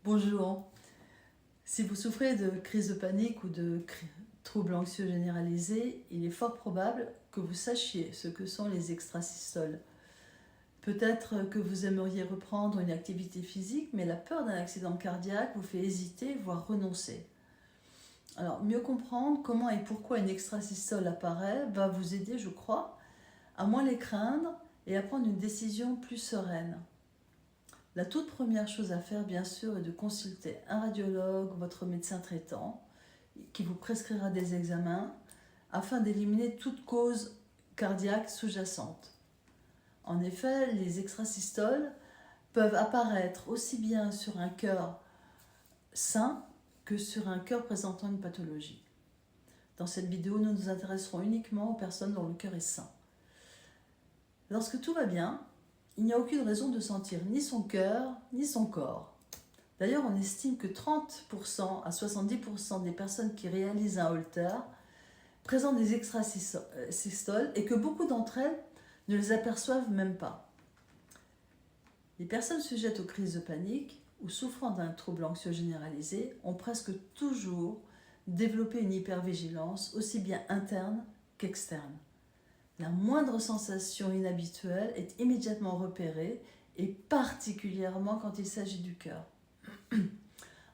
Bonjour. Si vous souffrez de crise de panique ou de troubles anxieux généralisés, il est fort probable que vous sachiez ce que sont les extrasystoles. Peut-être que vous aimeriez reprendre une activité physique, mais la peur d'un accident cardiaque vous fait hésiter, voire renoncer. Alors, mieux comprendre comment et pourquoi une extrasystole apparaît va vous aider, je crois, à moins les craindre et à prendre une décision plus sereine. La toute première chose à faire, bien sûr, est de consulter un radiologue, votre médecin traitant, qui vous prescrira des examens afin d'éliminer toute cause cardiaque sous-jacente. En effet, les extrasystoles peuvent apparaître aussi bien sur un cœur sain que sur un cœur présentant une pathologie. Dans cette vidéo, nous nous intéresserons uniquement aux personnes dont le cœur est sain. Lorsque tout va bien, il n'y a aucune raison de sentir ni son cœur ni son corps. D'ailleurs, on estime que 30% à 70% des personnes qui réalisent un Holter présentent des extrasystoles et que beaucoup d'entre elles ne les aperçoivent même pas. Les personnes sujettes aux crises de panique ou souffrant d'un trouble anxieux généralisé ont presque toujours développé une hypervigilance aussi bien interne qu'externe. La moindre sensation inhabituelle est immédiatement repérée, et particulièrement quand il s'agit du cœur.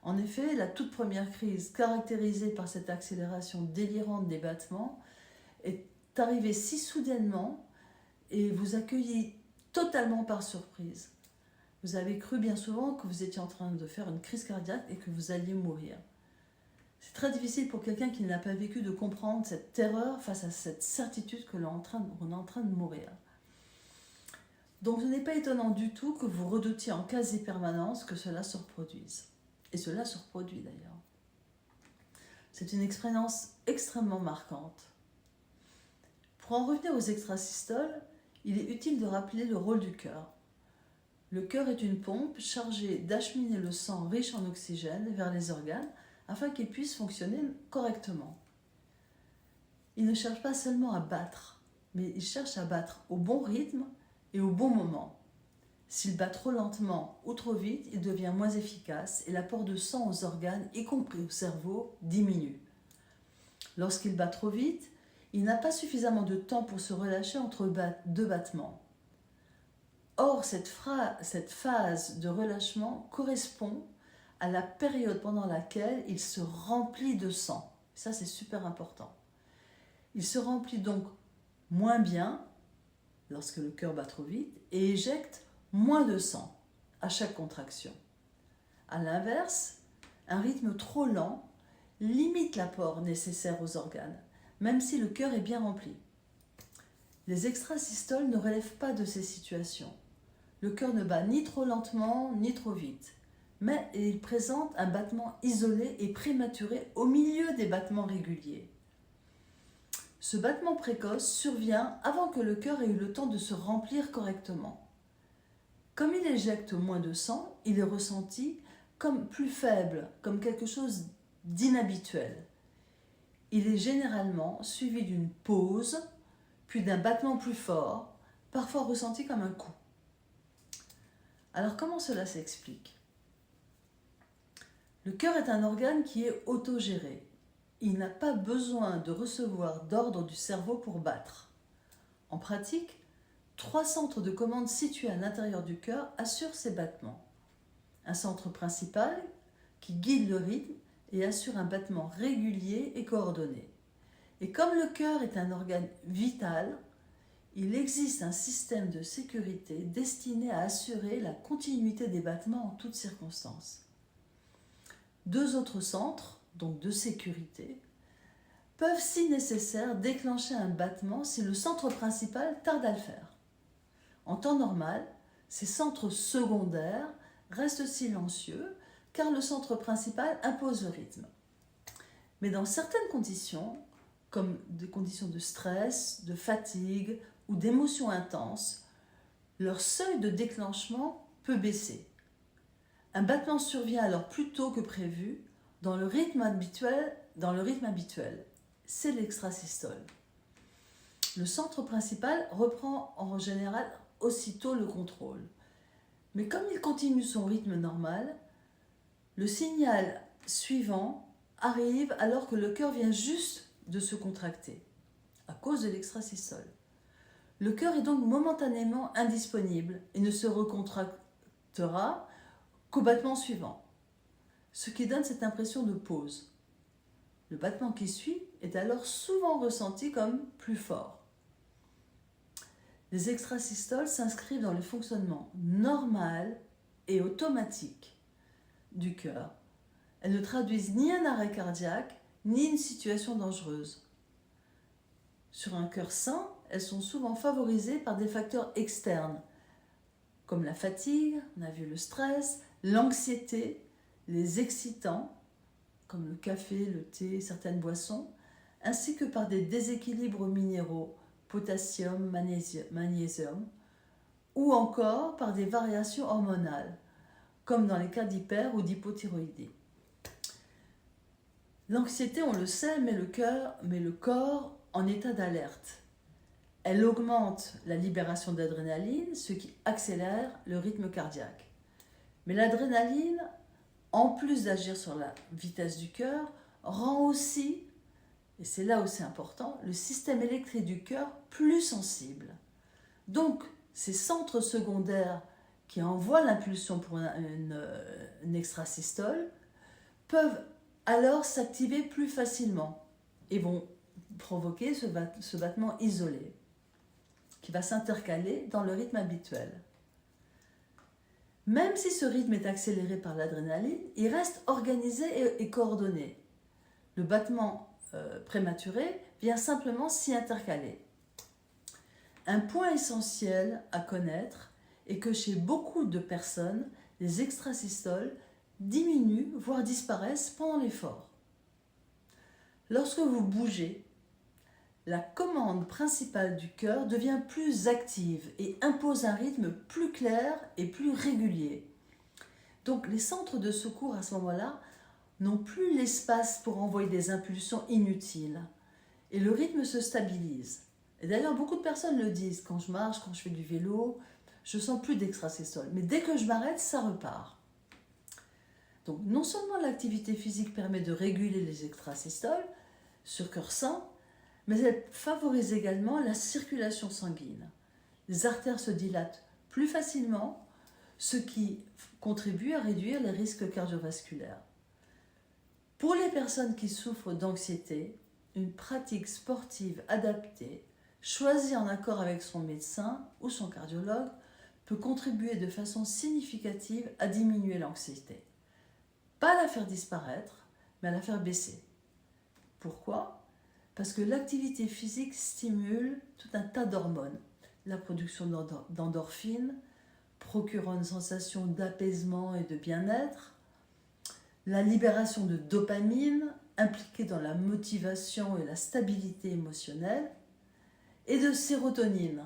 En effet, la toute première crise, caractérisée par cette accélération délirante des battements, est arrivée si soudainement et vous accueillit totalement par surprise. Vous avez cru bien souvent que vous étiez en train de faire une crise cardiaque et que vous alliez mourir. C'est très difficile pour quelqu'un qui n'a pas vécu de comprendre cette terreur face à cette certitude que l'on est en train de mourir. Donc ce n'est pas étonnant du tout que vous redoutiez en quasi-permanence que cela se reproduise. Et cela se reproduit d'ailleurs. C'est une expérience extrêmement marquante. Pour en revenir aux extrasystoles, il est utile de rappeler le rôle du cœur. Le cœur est une pompe chargée d'acheminer le sang riche en oxygène vers les organes afin qu'ils puissent fonctionner correctement. Il ne cherche pas seulement à battre, mais il cherche à battre au bon rythme et au bon moment. S'il bat trop lentement ou trop vite, il devient moins efficace et l'apport de sang aux organes, y compris au cerveau, diminue. Lorsqu'il bat trop vite, il n'a pas suffisamment de temps pour se relâcher entre deux battements. Or, cette phase de relâchement correspond à la période pendant laquelle il se remplit de sang. Ça, c'est super important. Il se remplit donc moins bien lorsque le cœur bat trop vite et éjecte moins de sang à chaque contraction. A l'inverse, un rythme trop lent limite l'apport nécessaire aux organes, même si le cœur est bien rempli. Les extrasystoles ne relèvent pas de ces situations. Le cœur ne bat ni trop lentement ni trop vite, mais il présente un battement isolé et prématuré au milieu des battements réguliers. Ce battement précoce survient avant que le cœur ait eu le temps de se remplir correctement. Comme il éjecte moins de sang, il est ressenti comme plus faible, comme quelque chose d'inhabituel. Il est généralement suivi d'une pause, puis d'un battement plus fort, parfois ressenti comme un coup. Alors comment cela s'explique ? Le cœur est un organe qui est autogéré. Il n'a pas besoin de recevoir d'ordre du cerveau pour battre. En pratique, 3 centres de commande situés à l'intérieur du cœur assurent ces battements. Un centre principal qui guide le rythme et assure un battement régulier et coordonné. Et comme le cœur est un organe vital, il existe un système de sécurité destiné à assurer la continuité des battements en toutes circonstances. 2 autres centres, donc de sécurité, peuvent, si nécessaire, déclencher un battement si le centre principal tarde à le faire. En temps normal, ces centres secondaires restent silencieux car le centre principal impose le rythme. Mais dans certaines conditions, comme des conditions de stress, de fatigue ou d'émotions intenses, leur seuil de déclenchement peut baisser. Un battement survient alors plus tôt que prévu dans le rythme habituel. C'est l'extrasystole. Le centre principal reprend en général aussitôt le contrôle. Mais comme il continue son rythme normal, Le signal suivant arrive alors que le cœur vient juste de se contracter, à cause de l'extrasystole. Le cœur est donc momentanément indisponible et ne se recontractera qu'au battement suivant, ce qui donne cette impression de pause. Le battement qui suit est alors souvent ressenti comme plus fort. Les extrasystoles s'inscrivent dans le fonctionnement normal et automatique du cœur. Elles ne traduisent ni un arrêt cardiaque, ni une situation dangereuse. Sur un cœur sain, elles sont souvent favorisées par des facteurs externes, comme la fatigue, on a vu le stress, l'anxiété, les excitants, comme le café, le thé, certaines boissons, ainsi que par des déséquilibres minéraux, potassium, magnésium, ou encore par des variations hormonales, comme dans les cas d'hyper ou d'hypothyroïdie. L'anxiété, on le sait, met le corps en état d'alerte. Elle augmente la libération d'adrénaline, ce qui accélère le rythme cardiaque. Mais l'adrénaline, en plus d'agir sur la vitesse du cœur, rend aussi, et c'est là où c'est important, le système électrique du cœur plus sensible. Donc, ces centres secondaires qui envoient l'impulsion pour une extrasystole peuvent alors s'activer plus facilement et vont provoquer ce battement isolé qui va s'intercaler dans le rythme habituel. Même si ce rythme est accéléré par l'adrénaline, il reste organisé et coordonné. Le battement prématuré vient simplement s'y intercaler. Un point essentiel à connaître est que chez beaucoup de personnes, les extrasystoles diminuent, voire disparaissent pendant l'effort. Lorsque vous bougez, la commande principale du cœur devient plus active et impose un rythme plus clair et plus régulier. Donc les centres de secours à ce moment-là n'ont plus l'espace pour envoyer des impulsions inutiles et le rythme se stabilise. Et d'ailleurs, beaucoup de personnes le disent, quand je marche, quand je fais du vélo, je sens plus d'extrasystole. Mais dès que je m'arrête, ça repart. Donc non seulement l'activité physique permet de réguler les extrasystoles sur cœur sain, mais elle favorise également la circulation sanguine. Les artères se dilatent plus facilement, ce qui contribue à réduire les risques cardiovasculaires. Pour les personnes qui souffrent d'anxiété, une pratique sportive adaptée, choisie en accord avec son médecin ou son cardiologue, peut contribuer de façon significative à diminuer l'anxiété. Pas la faire disparaître, mais à la faire baisser. Pourquoi ? Parce que l'activité physique stimule tout un tas d'hormones. La production d'endorphines, procurant une sensation d'apaisement et de bien-être, la libération de dopamine, impliquée dans la motivation et la stabilité émotionnelle, et de sérotonine,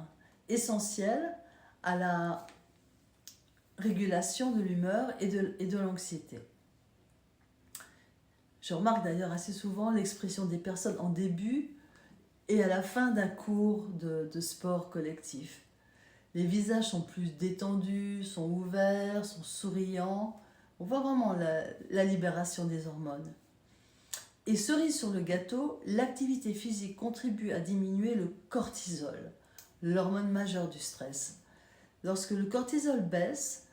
essentielle à la régulation de l'humeur et de l'anxiété. Je remarque d'ailleurs assez souvent l'expression des personnes en début et à la fin d'un cours de sport collectif. Les visages sont plus détendus, sont ouverts, sont souriants. On voit vraiment la libération des hormones. Et cerise sur le gâteau, l'activité physique contribue à diminuer le cortisol, l'hormone majeure du stress. Lorsque le cortisol baisse,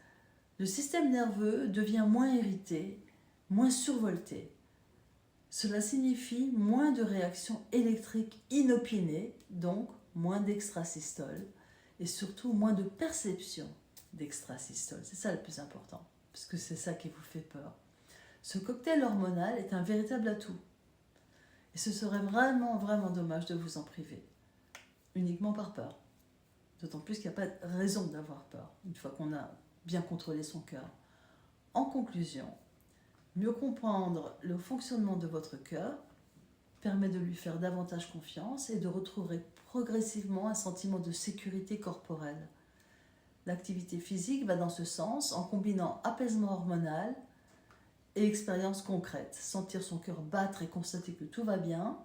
le système nerveux devient moins irrité, moins survolté. Cela signifie moins de réactions électriques inopinées, donc moins d'extrasystole, et surtout moins de perception d'extrasystole. C'est ça le plus important, parce que c'est ça qui vous fait peur. Ce cocktail hormonal est un véritable atout. Et ce serait vraiment, vraiment dommage de vous en priver, uniquement par peur. D'autant plus qu'il n'y a pas de raison d'avoir peur, une fois qu'on a bien contrôlé son cœur. En conclusion, mieux comprendre le fonctionnement de votre cœur permet de lui faire davantage confiance et de retrouver progressivement un sentiment de sécurité corporelle. L'activité physique va dans ce sens en combinant apaisement hormonal et expérience concrète. Sentir son cœur battre et constater que tout va bien,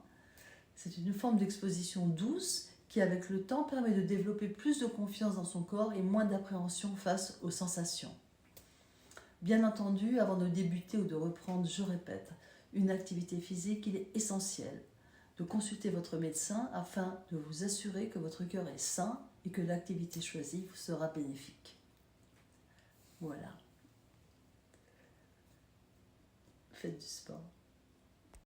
c'est une forme d'exposition douce qui, avec le temps, permet de développer plus de confiance dans son corps et moins d'appréhension face aux sensations. Bien entendu, avant de débuter ou de reprendre, je répète, une activité physique, il est essentiel de consulter votre médecin afin de vous assurer que votre cœur est sain et que l'activité choisie vous sera bénéfique. Voilà. Faites du sport.